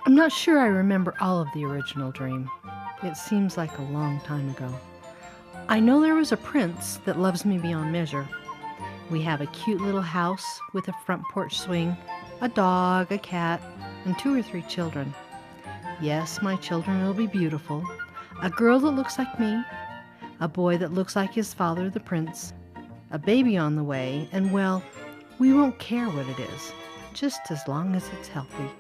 I'm not sure I remember all of the original dream. It seems like a long time ago. I know there was a prince that loves me beyond measure. We have a cute little house with a front porch swing, a dog, a cat, and 2 or 3 children. Yes, my children will be beautiful. A girl that looks like me, a boy that looks like his father, the prince, a baby on the way, and well, we won't care what it is, just as long as it's healthy.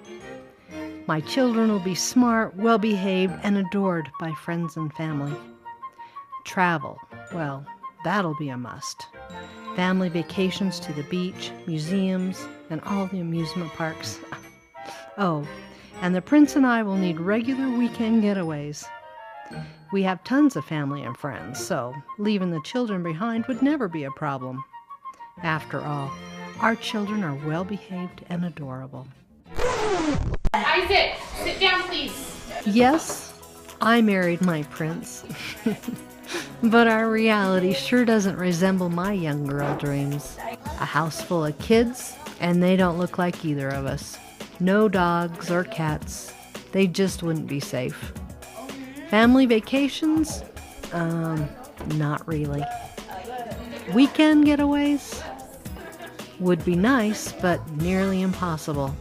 My children will be smart, well-behaved, and adored by friends and family. Travel, well, that'll be a must. Family vacations to the beach, museums, and all the amusement parks. Oh, and the prince and I will need regular weekend getaways. We have tons of family and friends, so leaving the children behind would never be a problem. After all, our children are well-behaved and adorable. Isaac, sit down, please. Yes, I married my prince. But our reality sure doesn't resemble my young girl dreams. A house full of kids, and they don't look like either of us. No dogs or cats. They just wouldn't be safe. Family vacations? Not really. Weekend getaways? Would be nice, but nearly impossible.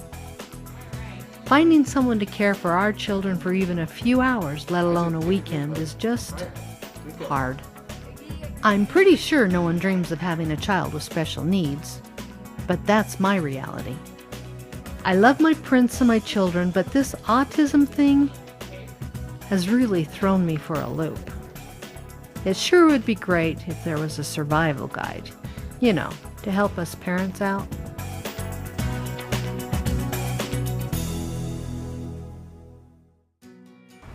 Finding someone to care for our children for even a few hours, let alone a weekend, is just hard. I'm pretty sure no one dreams of having a child with special needs, but that's my reality. I love my prince and my children, but this autism thing has really thrown me for a loop. It sure would be great if there was a survival guide, to help us parents out.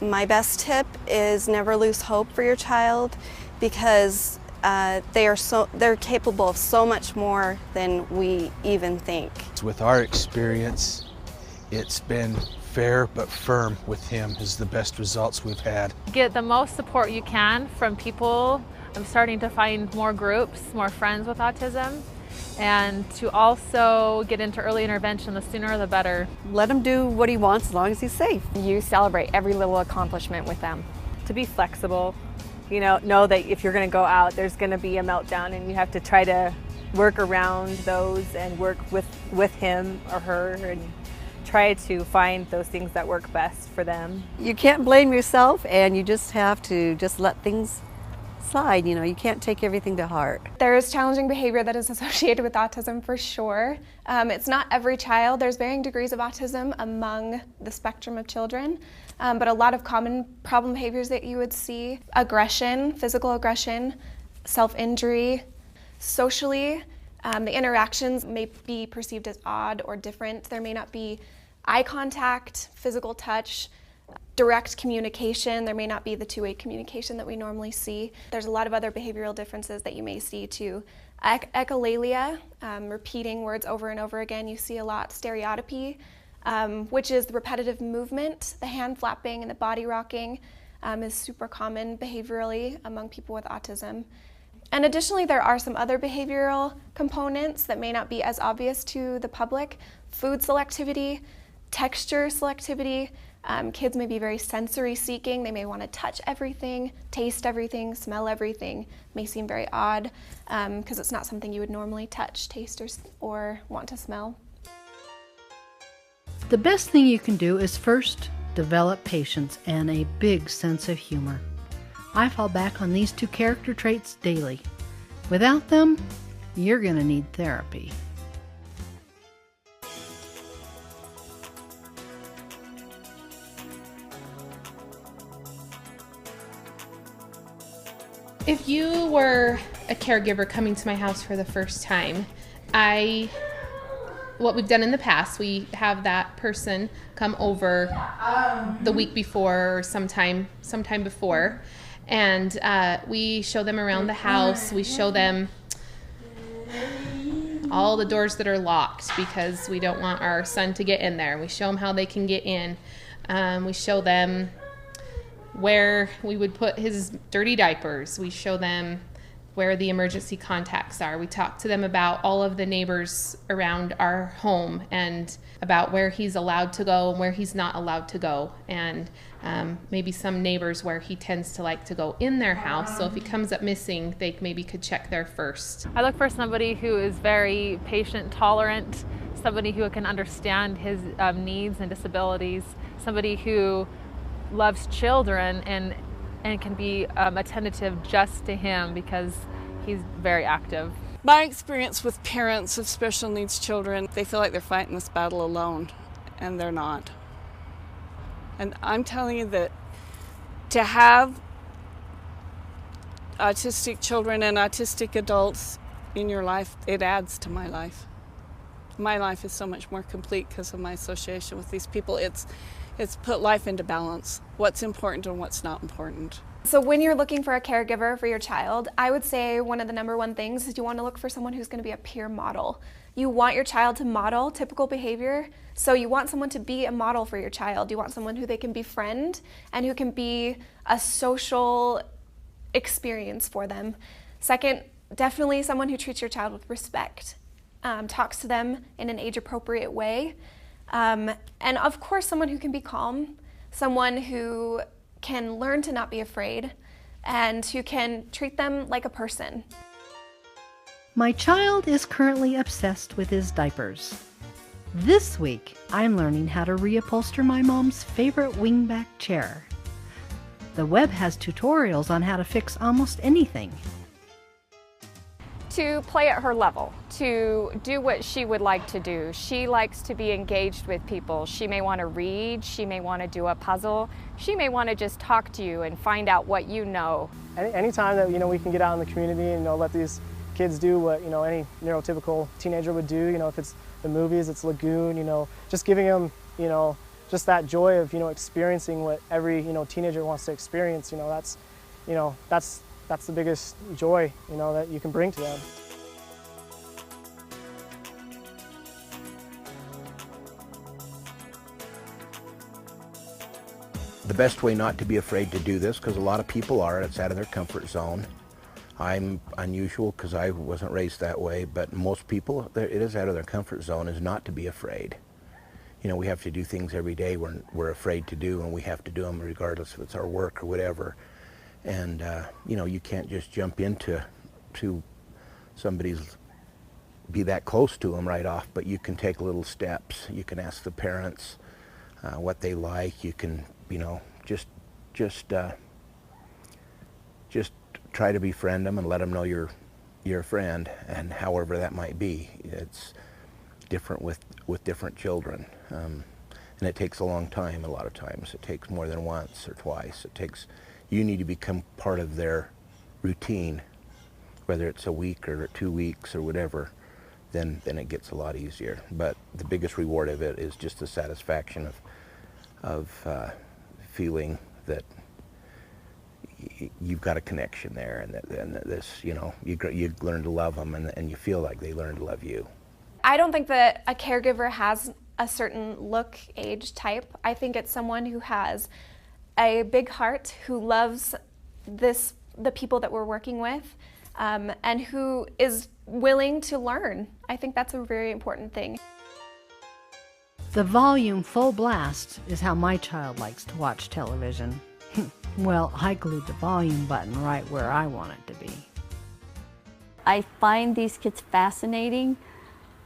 My best tip is never lose hope for your child, because they're capable of so much more than we even think. With our experience, it's been fair but firm with him is the best results we've had. Get the most support you can from people. I'm starting to find more groups, more friends with autism, and to also get into early intervention, the sooner the better. Let him do what he wants as long as he's safe. You celebrate every little accomplishment with them. To be flexible, know that if you're going to go out, there's going to be a meltdown, and you have to try to work around those and work with him or her and try to find those things that work best for them. You can't blame yourself, and you just have to just let things slide. You can't take everything to heart. There is challenging behavior that is associated with autism for sure. It's not every child. There's varying degrees of autism among the spectrum of children, but a lot of common problem behaviors that you would see: aggression, physical aggression, self-injury. Socially, the interactions may be perceived as odd or different. There may not be eye contact, physical touch, direct communication. There may not be the two-way communication that we normally see. There's a lot of other behavioral differences that you may see too. Echolalia, repeating words over and over again, you see a lot. Stereotypy, which is the repetitive movement, the hand flapping and the body rocking, is super common behaviorally among people with autism. And additionally, there are some other behavioral components that may not be as obvious to the public. Food selectivity, texture selectivity. Kids may be very sensory seeking. They may want to touch everything, taste everything, smell everything. May seem very odd because it's not something you would normally touch, taste, or want to smell. The best thing you can do is first develop patience and a big sense of humor. I fall back on these 2 character traits daily. Without them, you're going to need therapy. If you were a caregiver coming to my house for the first time, what we've done in the past, we have that person come over the week before or sometime before, and we show them around the house. We show them all the doors that are locked because we don't want our son to get in there. We show them how they can get in. We show them where we would put his dirty diapers. We show them where the emergency contacts are. We talk to them about all of the neighbors around our home and about where he's allowed to go and where he's not allowed to go, and maybe some neighbors where he tends to like to go in their house. So if he comes up missing, they maybe could check there first. I look for somebody who is very patient, tolerant, somebody who can understand his needs and disabilities, somebody who loves children and can be attentive just to him because he's very active. My experience with parents of special needs children, they feel like they're fighting this battle alone, and they're not. And I'm telling you that to have autistic children and autistic adults in your life, it adds to my life. My life is so much more complete because of my association with these people. It's put life into balance, what's important and what's not important. So when you're looking for a caregiver for your child, I would say one of the number one things is you want to look for someone who's going to be a peer model. You want your child to model typical behavior, so you want someone to be a model for your child. You want someone who they can befriend and who can be a social experience for them. Second, definitely someone who treats your child with respect, talks to them in an age-appropriate way, and of course someone who can be calm, someone who can learn to not be afraid, and who can treat them like a person. My child is currently obsessed with his diapers. This week, I'm learning how to reupholster my mom's favorite wingback chair. The web has tutorials on how to fix almost anything. To play at her level, to do what she would like to do. She likes to be engaged with people. She may want to read, she may want to do a puzzle, she may want to just talk to you and find out what you know. Anytime that we can get out in the community and let these kids do what any neurotypical teenager would do, if it's the movies, it's Lagoon, just giving them just that joy of experiencing what every teenager wants to experience. That's the biggest joy, that you can bring to them. The best way not to be afraid to do this, because a lot of people are, it's out of their comfort zone. I'm unusual because I wasn't raised that way, but most people, it is out of their comfort zone, is not to be afraid. We have to do things every day we're afraid to do, and we have to do them regardless if it's our work or whatever. And you can't just jump into somebody's, be that close to them right off, but you can take little steps. You can ask the parents what they like. You can just try to befriend them and let them know you're a friend, and however that might be. It's different with different children, and it takes a long time. A lot of times it takes more than once or twice. You need to become part of their routine, whether it's a week or 2 weeks or whatever, then it gets a lot easier. But the biggest reward of it is just the satisfaction of feeling that you've got a connection there, and this, you learn to love them, and you feel like they learn to love you. I don't think that a caregiver has a certain look, age, type. I think it's someone who has a big heart, who loves the people that we're working with, and who is willing to learn. I think that's a very important thing. The volume full blast is how my child likes to watch television. Well, I glued the volume button right where I want it to be. I find these kids fascinating.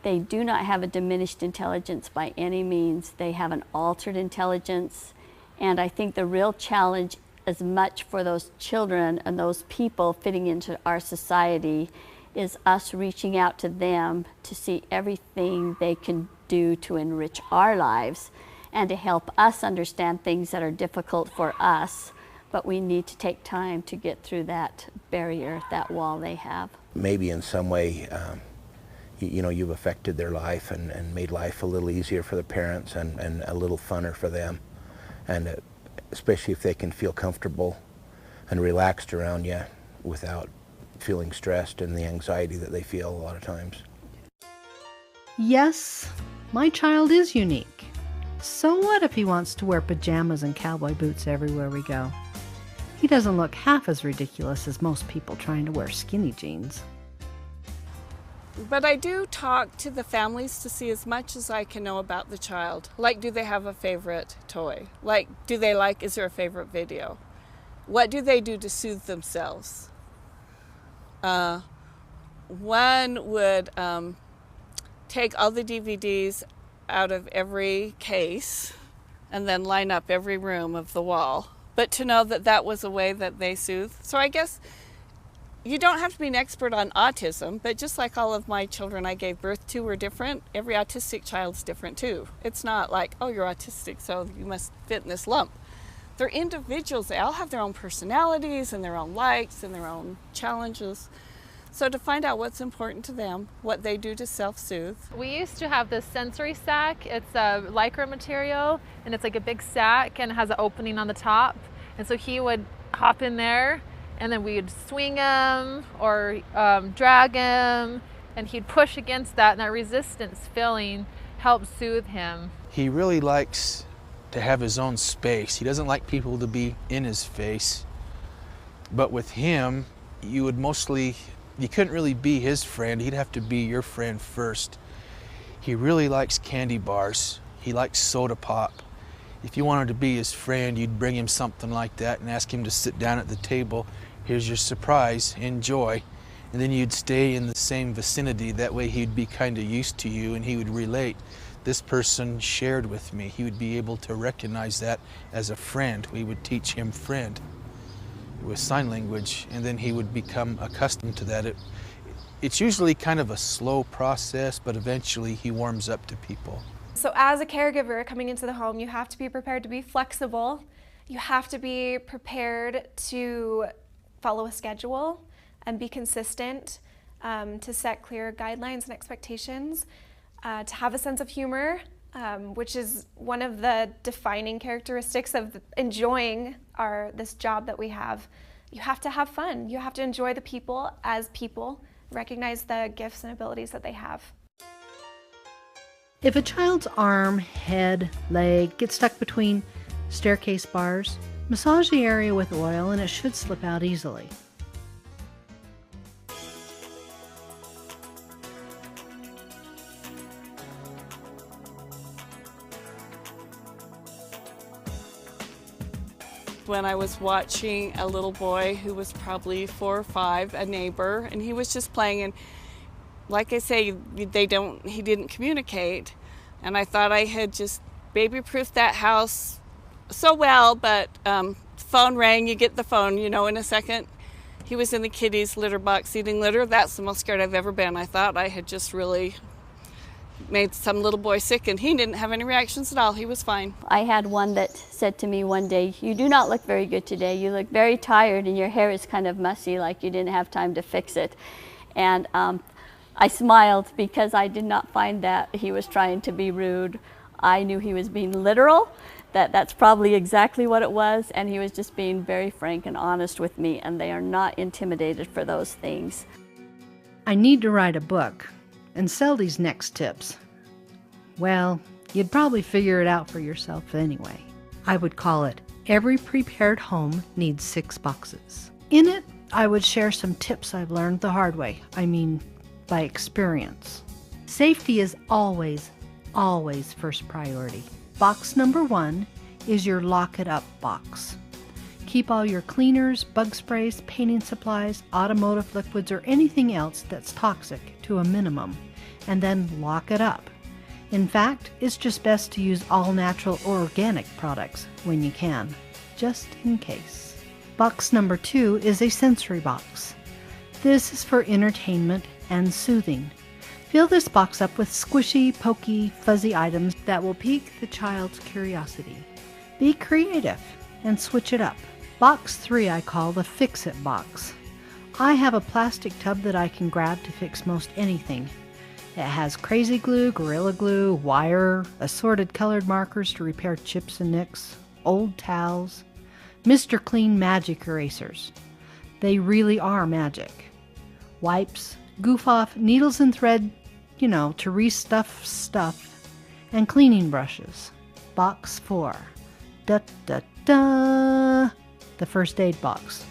They do not have a diminished intelligence by any means. They have an altered intelligence. And I think the real challenge, as much for those children and those people fitting into our society, is us reaching out to them to see everything they can do to enrich our lives and to help us understand things that are difficult for us, but we need to take time to get through that barrier, that wall they have. Maybe in some way, you've affected their life and made life a little easier for the parents and a little funner for them. And especially if they can feel comfortable and relaxed around you without feeling stressed and the anxiety that they feel a lot of times. Yes, my child is unique. So what if he wants to wear pajamas and cowboy boots everywhere we go? He doesn't look half as ridiculous as most people trying to wear skinny jeans. But I do talk to the families to see as much as I can know about the child. Like, do they have a favorite toy? Like, is there a favorite video? What do they do to soothe themselves? One would take all the DVDs out of every case and then line up every room of the wall. But to know that that was a way that they soothe. So I guess you don't have to be an expert on autism, but just like all of my children I gave birth to were different, every autistic child's different too. It's not like, oh, you're autistic, so you must fit in this lump. They're individuals. They all have their own personalities and their own likes and their own challenges. So to find out what's important to them, what they do to self-soothe. We used to have this sensory sack. It's a lycra material, and it's like a big sack, and it has an opening on the top. And so he would hop in there, and then we'd swing him or drag him, and he'd push against that, and that resistance feeling helped soothe him. He really likes to have his own space. He doesn't like people to be in his face. But with him, you couldn't really be his friend. He'd have to be your friend first. He really likes candy bars. He likes soda pop. If you wanted to be his friend, you'd bring him something like that and ask him to sit down at the table. Here's your surprise, enjoy. And then you'd stay in the same vicinity. That way he'd be kind of used to you and he would relate. This person shared with me. He would be able to recognize that as a friend. We would teach him friend with sign language, and then he would become accustomed to that. It's usually kind of a slow process, but eventually he warms up to people. So as a caregiver coming into the home, you have to be prepared to be flexible. You have to be prepared to follow a schedule and be consistent, to set clear guidelines and expectations, to have a sense of humor, which is one of the defining characteristics of enjoying this job that we have. You have to have fun. You have to enjoy the people as people, recognize the gifts and abilities that they have. If a child's arm, head, leg gets stuck between staircase bars, massage the area with oil and it should slip out easily. When I was watching a little boy who was probably 4 or 5, a neighbor, and he was just playing, and like I say, he didn't communicate, and I thought I had just baby-proofed that house so well, but phone rang, you get the phone, in a second. He was in the kitty's litter box eating litter. That's the most scared I've ever been. I thought I had just really made some little boy sick, and he didn't have any reactions at all. He was fine. I had one that said to me one day, "You do not look very good today. You look very tired and your hair is kind of messy, like you didn't have time to fix it." And I smiled because I did not find that he was trying to be rude. I knew he was being literal, that's probably exactly what it was, and he was just being very frank and honest with me, and they are not intimidated for those things. I need to write a book and sell these next tips. Well, you'd probably figure it out for yourself anyway. I would call it Every Prepared Home Needs 6 Boxes. In it, I would share some tips I've learned the hard way. I mean, by experience. Safety is always first priority. Box number 1 is your lock it up box. Keep all your cleaners, bug sprays, painting supplies, automotive liquids, or anything else that's toxic to a minimum, and then lock it up. In fact, it's just best to use all natural or organic products when you can, just in case. Box number 2 is a sensory box. This is for entertainment and soothing. Fill this box up with squishy, pokey, fuzzy items that will pique the child's curiosity. Be creative and switch it up. Box 3 I call the Fix-It box. I have a plastic tub that I can grab to fix most anything. It has crazy glue, Gorilla Glue, wire, assorted colored markers to repair chips and nicks, old towels, Mr. Clean magic erasers. They really are magic. Wipes, goof off, needles and thread, to restuff stuff, and cleaning brushes. Box 4. Da da da! the first aid box,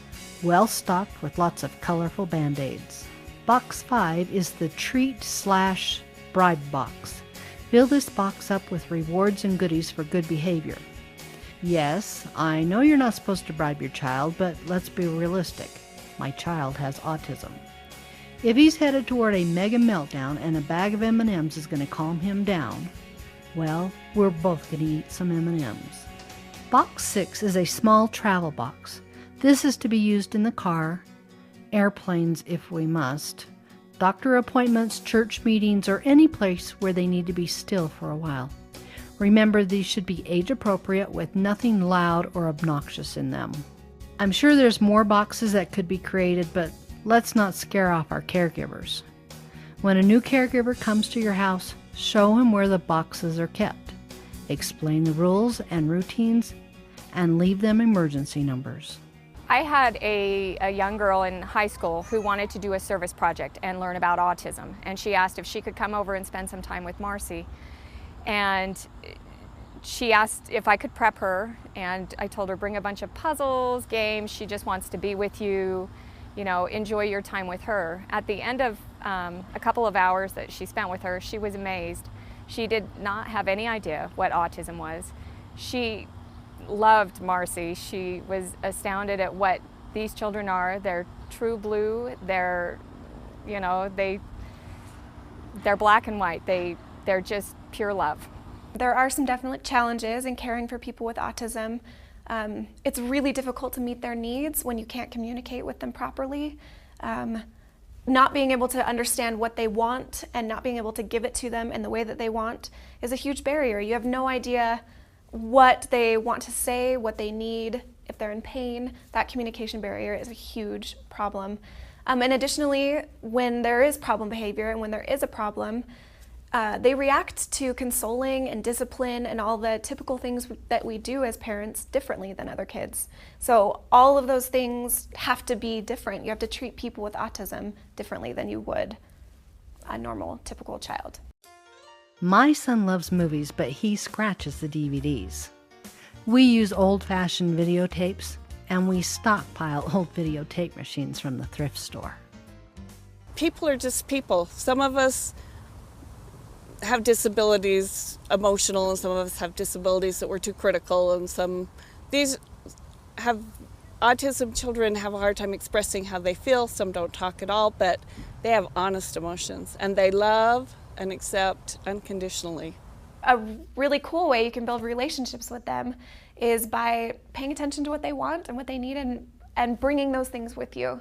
well stocked with lots of colorful Band-Aids. Box 5 is the treat/bribe box. Fill this box up with rewards and goodies for good behavior. Yes, I know you're not supposed to bribe your child, but let's be realistic. My child has autism. If he's headed toward a mega meltdown and a bag of M&Ms is going to calm him down, well, we're both going to eat some M&Ms. Box 6 is a small travel box. This is to be used in the car, airplanes if we must, doctor appointments, church meetings, or any place where they need to be still for a while. Remember, these should be age appropriate with nothing loud or obnoxious in them. I'm sure there's more boxes that could be created, but let's not scare off our caregivers. When a new caregiver comes to your house, show him where the boxes are kept. Explain the rules and routines, and leave them emergency numbers. I had a young girl in high school who wanted to do a service project and learn about autism, and she asked if she could come over and spend some time with Marcy. And she asked if I could prep her, and I told her bring a bunch of puzzles, games. She just wants to be with you, you know, enjoy your time with her. At the end of a couple of hours that she spent with her, she was amazed. She did not have any idea what autism was. She loved Marcy. She was astounded at what these children are. They're true blue. They're, you know, they're black and white. They're just pure love. There are some definite challenges in caring for people with autism. It's really difficult to meet their needs when you can't communicate with them properly. Not being able to understand what they want and not being able to give it to them in the way that they want is a huge barrier. You have no idea what they want to say, what they need, if they're in pain. That communication barrier is a huge problem. And additionally, when there is problem behavior and when there is a problem, they react to consoling and discipline and all the typical things that we do as parents differently than other kids. So all of those things have to be different. You have to treat people with autism differently than you would a normal, typical child. My son loves movies, but he scratches the DVDs. We use old-fashioned videotapes, and we stockpile old videotape machines from the thrift store. People are just people. Some of us have disabilities, emotional, and some of us have disabilities that were too critical, and these have autism children have a hard time expressing how they feel. Some don't talk at all, but they have honest emotions, and they love and accept unconditionally. A really cool way you can build relationships with them is by paying attention to what they want and what they need and bringing those things with you.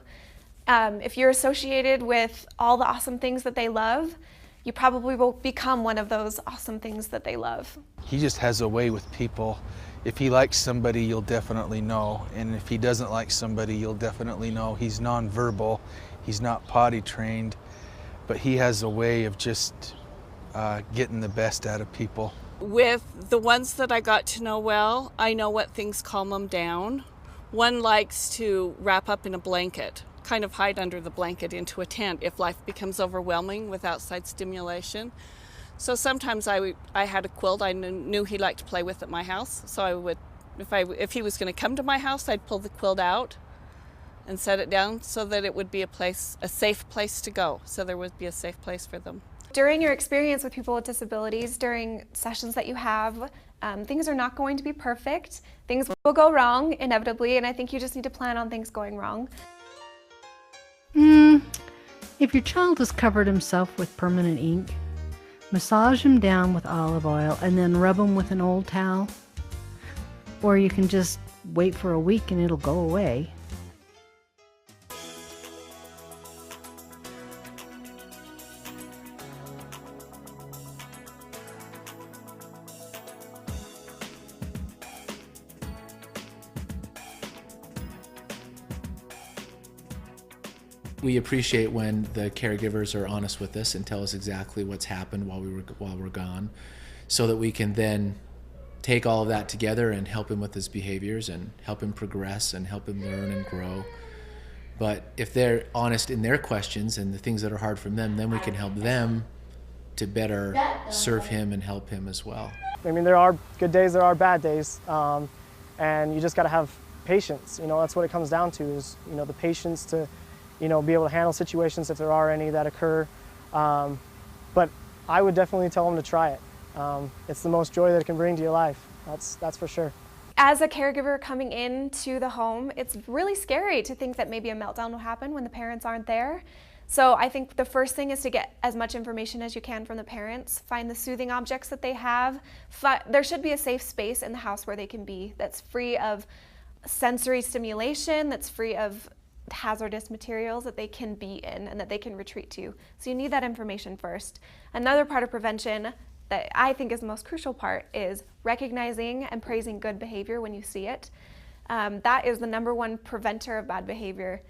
If you're associated with all the awesome things that they love, you probably will become one of those awesome things that they love. He just has a way with people. If he likes somebody, you'll definitely know. And if he doesn't like somebody, you'll definitely know. He's nonverbal, he's not potty trained, but he has a way of just getting the best out of people. With the ones that I got to know well, I know what things calm them down. One likes to wrap up in a blanket, kind of hide under the blanket into a tent if life becomes overwhelming with outside stimulation. So sometimes I had a quilt I knew he liked to play with at my house. So I would, if he was going to come to my house, I'd pull the quilt out and set it down so that it would be a safe place to go. So there would be a safe place for them. During your experience with people with disabilities, during sessions that you have, things are not going to be perfect. Things will go wrong inevitably, and I think you just need to plan on things going wrong. If your child has covered himself with permanent ink, massage him down with olive oil and then rub him with an old towel. Or you can just wait for a week and it'll go away. We appreciate when the caregivers are honest with us and tell us exactly what's happened while we're gone, so that we can then take all of that together and help him with his behaviors and help him progress and help him learn and grow. But if they're honest in their questions and the things that are hard for them, then we can help them to better serve him and help him as well. I mean, there are good days, there are bad days, and you just got to have patience. You know, that's what it comes down to is, you know, the patience to, you know, be able to handle situations if there are any that occur. But I would definitely tell them to try it. It's the most joy that it can bring to your life. That's for sure. As a caregiver coming into the home, it's really scary to think that maybe a meltdown will happen when the parents aren't there. So I think the first thing is to get as much information as you can from the parents, find the soothing objects that they have. There should be a safe space in the house where they can be that's free of sensory stimulation, that's free of hazardous materials that they can be in and that they can retreat to. So you need that information first. Another part of prevention that I think is the most crucial part is recognizing and praising good behavior when you see it. That is the #1 preventer of bad behavior.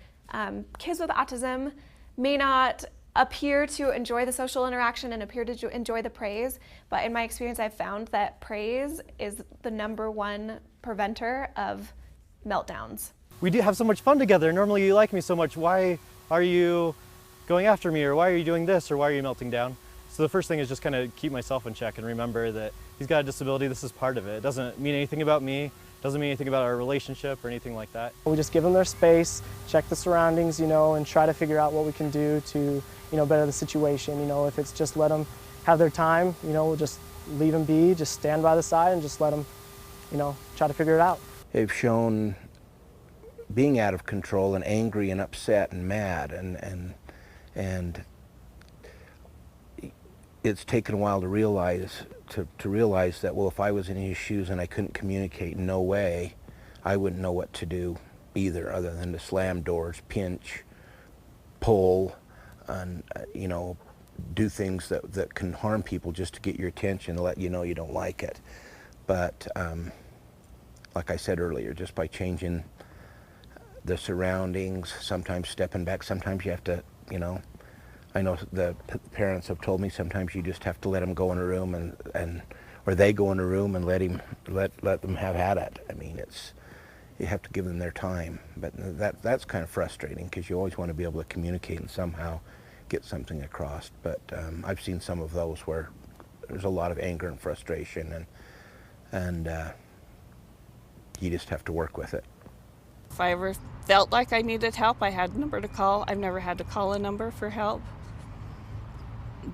Kids with autism may not appear to enjoy the social interaction and appear to enjoy the praise, but in my experience I've found that praise is the #1 preventer of meltdowns. We do have so much fun together. Normally you like me so much. Why are you going after me, or why are you doing this, or why are you melting down? So the first thing is just kind of keep myself in check and remember that he's got a disability. This is part of it. It doesn't mean anything about me. Doesn't mean anything about our relationship or anything like that. We just give them their space, check the surroundings, you know, and try to figure out what we can do to, you know, better the situation. You know, if it's just let them have their time, you know, we'll just leave them be, just stand by the side and just let them, you know, try to figure it out. They've shown being out of control and angry and upset and mad, and it's taken a while to realize that, well, if I was in his shoes and I couldn't communicate, no way, I wouldn't know what to do either, other than to slam doors, pinch, pull, and you know, do things that can harm people just to get your attention and let you know you don't like it. But like I said earlier, just by changing the surroundings, sometimes stepping back, sometimes you have to, you know, I know the parents have told me sometimes you just have to let them go in a room or they go in a room and let them have at it. I mean, you have to give them their time, but that's kind of frustrating because you always want to be able to communicate and somehow get something across. But I've seen some of those where there's a lot of anger and frustration, and you just have to work with it. If I ever felt like I needed help, I had a number to call. I've never had to call a number for help.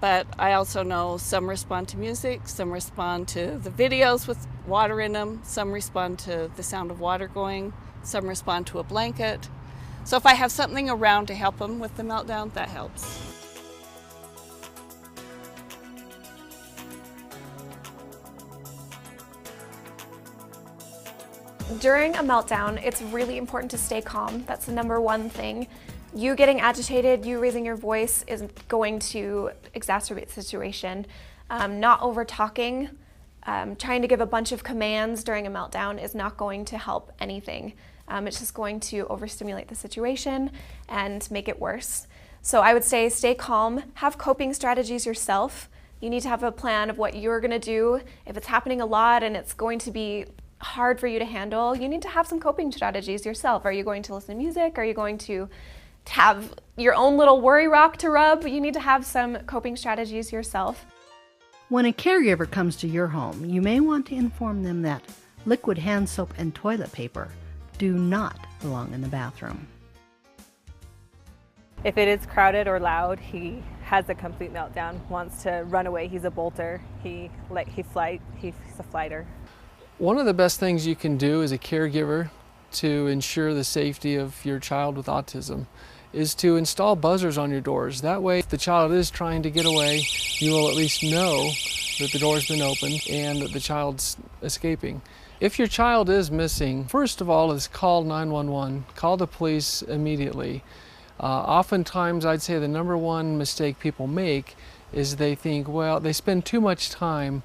But I also know some respond to music, some respond to the videos with water in them, some respond to the sound of water going, some respond to a blanket. So if I have something around to help them with the meltdown, that helps. During a meltdown, it's really important to stay calm. That's the #1 thing. You getting agitated, you raising your voice is going to exacerbate the situation. Not over talking, trying to give a bunch of commands during a meltdown is not going to help anything. It's just going to overstimulate the situation and make it worse. So I would say stay calm, have coping strategies yourself. You need to have a plan of what you're gonna do. If it's happening a lot and it's going to be hard for you to handle, you need to have some coping strategies yourself. Are you going to listen to music? Are you going to have your own little worry rock to rub? You need to have some coping strategies yourself. When a caregiver comes to your home, you may want to inform them that liquid hand soap and toilet paper do not belong in the bathroom. If it is crowded or loud, he has a complete meltdown, wants to run away. He's a bolter. He's a flighter. One of the best things you can do as a caregiver to ensure the safety of your child with autism is to install buzzers on your doors. That way, if the child is trying to get away, you will at least know that the door's been opened and that the child's escaping. If your child is missing, first of all is call 911, call the police immediately. Oftentimes, I'd say the #1 mistake people make is they think, well, they spend too much time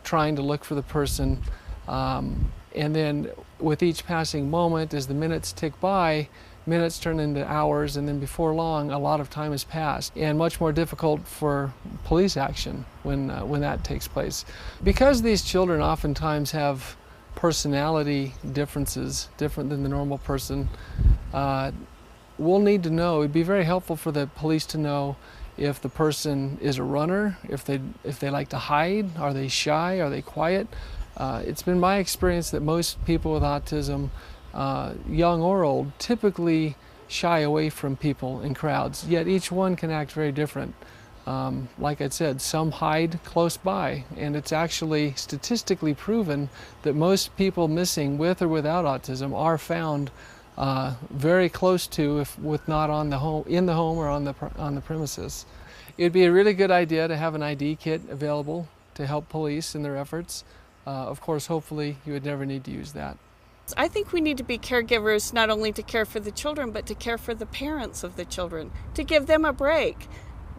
trying to look for the person, and then with each passing moment, as the minutes tick by, minutes turn into hours, and then before long, a lot of time has passed, and much more difficult for police action when that takes place. Because these children oftentimes have personality differences, different than the normal person, we'll need to know, it'd be very helpful for the police to know if the person is a runner, if they like to hide, are they shy, are they quiet. It's been my experience that most people with autism young or old, typically shy away from people in crowds, yet each one can act very different. Like I said, some hide close by, and it's actually statistically proven that most people missing with or without autism are found very close to, if with not on the home, in the home or on the premises. It'd be a really good idea to have an ID kit available to help police in their efforts. Of course, hopefully you would never need to use that. I think we need to be caregivers not only to care for the children, but to care for the parents of the children, to give them a break.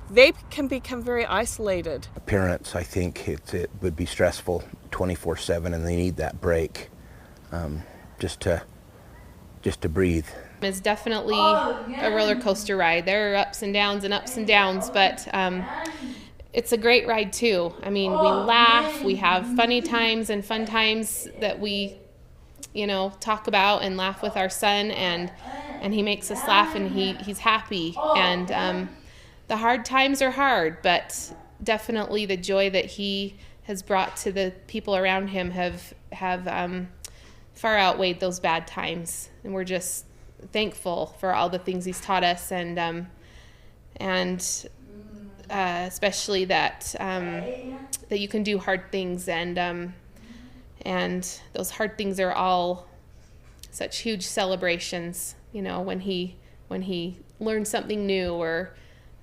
They can become very isolated. Parents, I think it would be stressful 24/7, and they need that break just to breathe. It's definitely a roller coaster ride. There are ups and downs, but it's a great ride too. I mean, we laugh, we have funny times and fun times that we, talk about and laugh with our son, and he makes us laugh, and he's happy. And the hard times are hard, but definitely the joy that he has brought to the people around him have far outweighed those bad times. And we're just thankful for all the things he's taught us, and especially that you can do hard things, and those hard things are all such huge celebrations. When he learns something new, or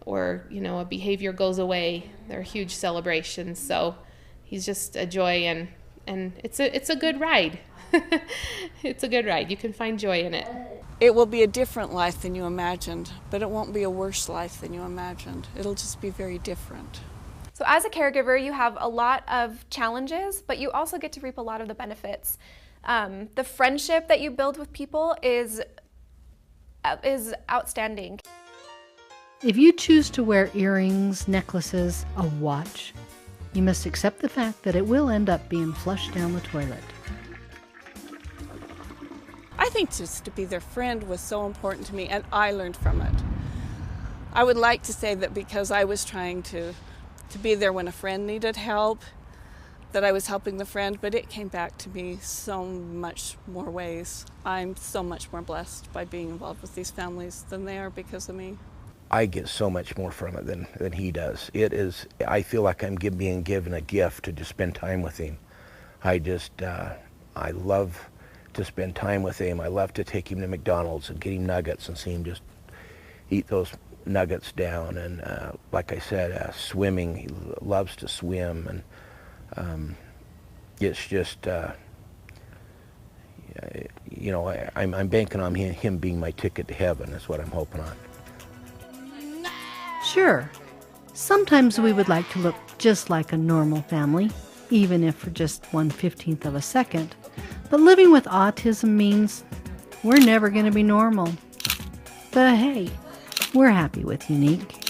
a behavior goes away, they're huge celebrations. So he's just a joy, and it's a good ride. It's a good ride. You can find joy in it. It will be a different life than you imagined, but it won't be a worse life than you imagined. It'll just be very different. So as a caregiver, you have a lot of challenges, but you also get to reap a lot of the benefits. The friendship that you build with people is outstanding. If you choose to wear earrings, necklaces, a watch, you must accept the fact that it will end up being flushed down the toilet. I think just to be their friend was so important to me, and I learned from it. I would like to say that because I was trying to be there when a friend needed help, that I was helping the friend, but it came back to me so much more ways. I'm so much more blessed by being involved with these families than they are because of me. I get so much more from it than he does. I feel like I'm being given a gift to just spend time with him. I love to spend time with him. I love to take him to McDonald's and get him nuggets and see him just eat those nuggets down. And like I said, swimming, he loves to swim, and it's just, I'm banking on him being my ticket to heaven. That's what I'm hoping on. Sure, sometimes we would like to look just like a normal family, even if for just 1/15 of a second. But living with autism means we're never going to be normal. But hey, we're happy with unique.